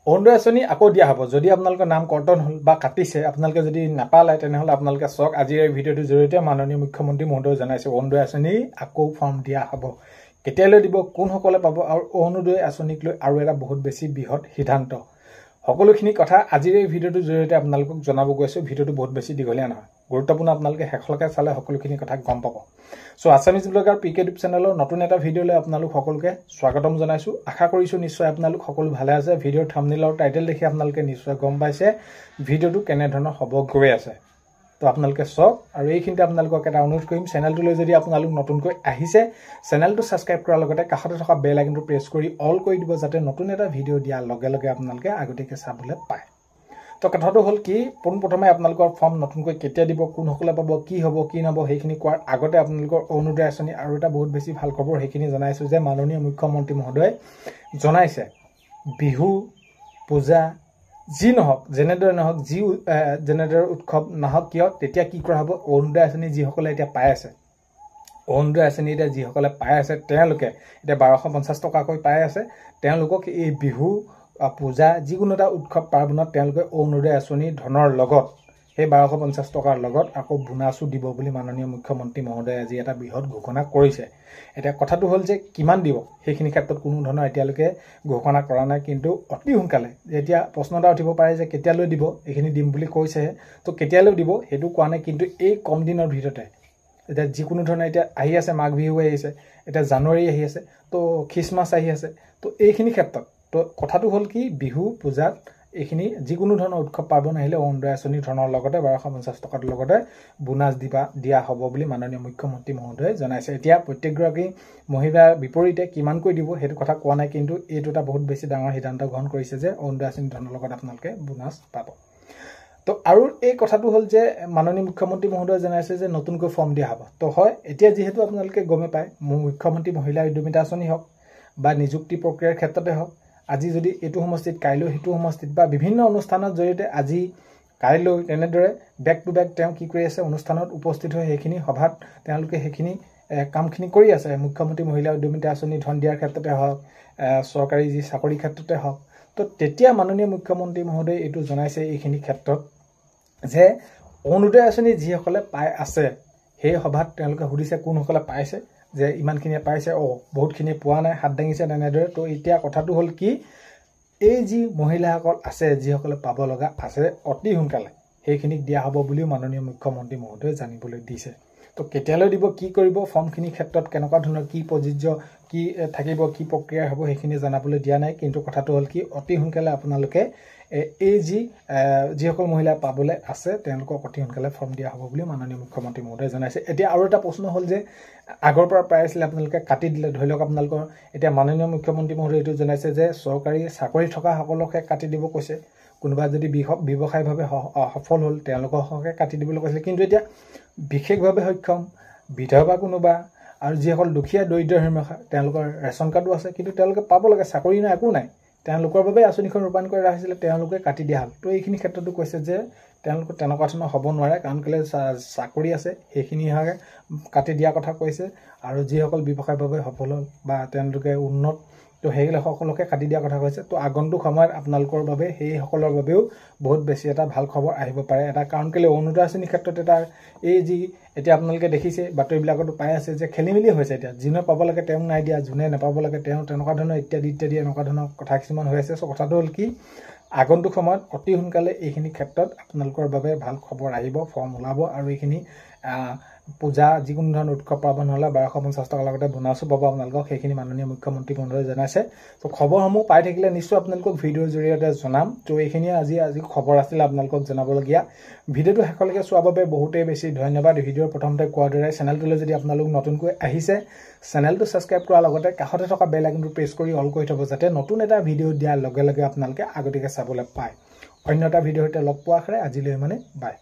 অৰুণোদয় আঁচনি আকৌ দিয়া হ'ব যদি আপোনালোকৰ নাম কৰ্তন হ'ল বা কাটিছে আপোনালোকে যদি নাপালে তেনেহ'লে আপোনালোকে চাওক আজিৰ এই ভিডিঅ'টোৰ জৰিয়তে মাননীয় মুখ্যমন্ত্ৰী মহোদয়ে জনাইছে অৰুণোদয় আঁচনি আকৌ ফৰ্ম দিয়া হ'ব কেতিয়ালৈ দিব কোনসকলে পাব আৰু অৰুণোদয় আঁচনিক লৈ আৰু এটা বহুত বেছি বৃহৎ সিদ্ধান্ত সকলোখিনি কথা আজিৰ এই ভিডিঅ'টোৰ জৰিয়তে আপোনালোকক জনাব গৈছো ভিডিঅ'টো বহুত বেছি দীঘলীয়া নহয় গুৰুত্বপূৰ্ণ আপোনালোকে শেষলৈকে চালে সকলোখিনি কথা গম পাব সো আছামিজ ব্লগাৰ পিকে ডিপ চেনেলৰ নতুন এটা ভিডিঅ'লৈ আপোনালোক সকলোকে স্বাগতম জনাইছো আশা কৰিছো নিশ্চয় আপোনালোক সকলো ভালে আছে ভিডিঅ'ৰ থাম্বনেইল আৰু টাইটেল দেখি আপোনালোকে নিশ্চয় গম পাইছে ভিডিঅ'টো কেনে ধৰণৰ হ'ব গৈ আছে তো আপোনালোকে চাওক আৰু এইখিনিতে আপোনালোকক এটা অনুৰোধ কৰিম চেনেলটোলৈ যদি আপোনালোক নতুনকৈ আহিছে চেনেলটো সাবস্ক্ৰাইব কৰাৰ লগতে কাষতে থকা বেল আইকনটো প্ৰেছ কৰি অল কৰি দিব যাতে নতুন এটা ভিডিঅ' দিয়াৰ লগে লগে আপোনালোকে আগতীয়াকৈ চাবলৈ পায় তো কথাটো হ'ল কি পোনপ্ৰথমে আপোনালোকৰ ফৰ্ম নতুনকৈ কেতিয়া দিব কোনসকলে পাব কি হ'ব কি নহ'ব সেইখিনি কোৱাৰ আগতে আপোনালোকৰ অৰুণোদয় আঁচনি আৰু এটা বহুত বেছি ভাল খবৰ সেইখিনি জনাইছো যে মাননীয় মুখ্যমন্ত্ৰী মহোদয়ে জনাইছে বিহু পূজা যি নহওক যেনেদৰে নহওক যি যেনেদৰে উৎসৱ নহওক কিয় তেতিয়া কি কৰা হ'ব অৰুণোদয় আঁচনি যিসকলে এতিয়া পাই আছে অৰুণোদয় আঁচনি এতিয়া যিসকলে পাই আছে তেওঁলোকে এতিয়া 1250 টকাকৈ পাই আছে তেওঁলোকক এই বিহু পূজা যিকোনো এটা উৎসৱ পাৰ্বণত তেওঁলোকে অৰুণোদয় আঁচনি ধনৰ লগত সেই 1250 টকাৰ লগত আকৌ বোনাছো দিব বুলি মাননীয় মুখ্যমন্ত্ৰী মহোদয়ে আজি এটা বৃহৎ ঘোষণা কৰিছে এতিয়া কথাটো হ'ল যে কিমান দিব সেইখিনি ক্ষেত্ৰত কোনো ধৰণৰ এতিয়ালৈকে ঘোষণা কৰা নাই কিন্তু অতি সোনকালে এতিয়া প্ৰশ্ন এটা উঠিব পাৰে যে কেতিয়ালৈ দিব এইখিনি দিম বুলি কৈছে তো কেতিয়ালৈ দিব সেইটো কোৱা নাই কিন্তু এই কম দিনৰ ভিতৰতে এতিয়া যিকোনো ধৰণৰ এতিয়া আহি আছে মাঘ বিহু আহি আছে এতিয়া জানুৱাৰী আহি আছে তো খ্ৰীষ্টমাছ আহি আছে তো এইখিনি ক্ষেত্ৰত তো কথাটো হ'ল কি বিহু পূজাত এইখিনি যিকোনো ধৰণৰ উৎসৱ পাৰ্বণ আহিলে অৰুণোদয় আঁচনি ধনৰ লগতে 1250 টকাৰ লগতে বোনাছ দিয়া হ'ব বুলি মাননীয় মুখ্যমন্ত্ৰী মহোদয়ে জনাইছে এতিয়া প্ৰত্যেকগৰাকী মহিলাৰ বিপৰীতে কিমানকৈ দিব সেইটো কথা কোৱা নাই কিন্তু এইটো এটা বহুত বেছি ডাঙৰ সিদ্ধান্ত গ্ৰহণ কৰিছে যে অৰুণোদয় আঁচনি ধনৰ লগত আপোনালোকে বোনাছ পাব তো আৰু এই কথাটো হ'ল যে মাননীয় মুখ্যমন্ত্ৰী মহোদয়ে জনাইছে যে নতুনকৈ ফৰ্ম দিয়া হ'ব তো হয় এতিয়া যিহেতু আপোনালোকে গমে পায় মুখ্যমন্ত্ৰী মহিলা উদ্যমিতা আঁচনি হওক বা নিযুক্তি প্ৰক্ৰিয়াৰ ক্ষেত্ৰতে হওক আজি যদি এইটো সমষ্টিত কাইলৈ সেইটো সমষ্টিত বা বিভিন্ন অনুষ্ঠানৰ জৰিয়তে আজি কাইলৈ তেনেদৰে বেক টু বেক তেওঁ কি কৰি আছে অনুষ্ঠানত উপস্থিত হৈ সেইখিনি সভাত তেওঁলোকে সেইখিনি কামখিনি কৰি আছে মুখ্যমন্ত্ৰী মহিলা উদ্যমিতা আঁচনি ধন দিয়াৰ ক্ষেত্ৰতে হওক চৰকাৰী যি চাকৰি ক্ষেত্ৰতে হওক তো তেতিয়া মাননীয় মুখ্যমন্ত্ৰী মহোদয়ে এইটো জনাইছে এইখিনি ক্ষেত্ৰত যে অৰুণোদয় আঁচনি যিসকলে পাই আছে সেই সভাত তেওঁলোকে সুধিছে কোনসকলে পাইছে যে ইমানখিনিয়ে পাইছে বহুতখিনি পোৱা নাই হাত দাঙিছে তেনেদৰে তো এতিয়া কথাটো হ'ল কি এই যি মহিলাসকল আছে যিসকলে পাব লগা আছে অতি সোনকালে সেইখিনিক দিয়া হ'ব বুলিও মাননীয় মুখ্যমন্ত্ৰী মহোদয়ে জানিবলৈ দিছে তো কেতিয়ালৈ দিব কি কৰিব ফৰ্মখিনিৰ ক্ষেত্ৰত কেনেকুৱা ধৰণৰ কি প্ৰযোজ্য কি থাকিব কি প্ৰক্ৰিয়া হ'ব সেইখিনি জানাবলৈ দিয়া নাই কিন্তু কথাটো হ'ল কি অতি সোনকালে আপোনালোকে এই যিসকল মহিলা পাবলৈ আছে তেওঁলোকক অতি সোনকালে ফৰ্ম দিয়া হ'ব বুলি মাননীয় মুখ্যমন্ত্ৰী মহোদয়ে জনাইছে এতিয়া আৰু এটা প্ৰশ্ন হ'ল যে আগৰ পৰা পাই আছিলে আপোনালোকে কাটি দিলে ধৰি লওক আপোনালোকৰ এতিয়া মাননীয় মুখ্যমন্ত্ৰী মহোদয়ে এইটো জনাইছে যে চৰকাৰী চাকৰি থকা সকলকে কাটি দিব কৈছে কোনোবা যদি ব্যৱসায়িকভাৱে সফল হ'ল তেওঁলোককে কাটি দিবলৈ কৈছিলে কিন্তু এতিয়া বিশেষভাৱে সক্ষম বিধৱা কোনোবা আৰু যিসকল দুখীয়া দৰিদ্ৰ সীমাৰেখা তেওঁলোকৰ ৰেচন কাৰ্ডো আছে কিন্তু তেওঁলোকে পাব লাগে চাকৰি নাই একো নাই তেওঁলোকৰ বাবে আঁচনিখন ৰূপায়ণ কৰি ৰাখিছিলে তেওঁলোকে কাটি দিয়া হ'ল তো এইখিনি ক্ষেত্ৰতো কৈছে যে তেওঁলোকৰ তেনেকুৱা ধৰণৰ হ'ব নোৱাৰে কাৰণ কেলৈ চাকৰি আছে সেইখিনি কাটি দিয়াৰ কথা কৈছে আৰু যিসকল ব্যৱসায়িকভাৱে সফল হ'ল বা তেওঁলোকে উন্নত তো সেইসকলকে কাটি দিয়াৰ কথা কৈছে তো আগন্তুক সময়ত আপোনালোকৰ বাবে সেইসকলৰ বাবেও বহুত বেছি এটা ভাল খবৰ আহিব পাৰে এটা কাৰণ কেলৈ অৰুণোদয় আঁচনিৰ ক্ষেত্ৰত এটা এই যি এতিয়া আপোনালোকে দেখিছে বাতৰিবিলাকতো পাই আছে যে খেলিমেলি হৈছে এতিয়া যোনে পাব লাগে তেওঁ নাই দিয়া যোনে নাপাব লাগে তেওঁ তেনেকুৱা ধৰণৰ ইত্যাদি এনেকুৱা ধৰণৰ কথা কিছুমান হৈ আছে চ' কথাটো হ'ল কি আগন্তুক সময়ত অতি সোনকালে এইখিনি ক্ষেত্ৰত আপোনালোকৰ বাবে ভাল খবৰ আহিব ফৰ্ম ওলাব আৰু এইখিনি পূজা যিকোনো ধৰণৰ উৎসৱ পাৰ্বণ হ'লে 1250 টকাৰ লগতে বোনাছো পাব আপোনালোকক সেইখিনি মাননীয় মুখ্যমন্ত্ৰী মহোদয়ে জনাইছে তো খবৰসমূহ পাই থাকিলে নিশ্চয় আপোনালোকক ভিডিঅ'ৰ জৰিয়তে জনাম তো এইখিনিয়ে আজি খবৰ আছিল আপোনালোকক জনাবলগীয়া ভিডিঅ'টো শেষলৈকে চোৱাৰ বাবে বহুতেই বেছি ধন্যবাদ ভিডিঅ'ৰ প্ৰথমতে কোৱাৰ দৰে চেনেলটোলৈ যদি আপোনালোক নতুনকৈ আহিছে চেনেলটো ছাবস্ক্ৰাইব কৰাৰ লগতে কাষতে থকা বেল আইকনটো প্ৰেছ কৰি অল কৰি থ'ব যাতে নতুন এটা ভিডিঅ' দিয়াৰ লগে লগে আপোনালোকে আগতীয়াকৈ চাবলৈ পায় অন্য এটা ভিডিঅ'ৰ সৈতে লগ পোৱাৰ আশাৰে আজিলৈ বাই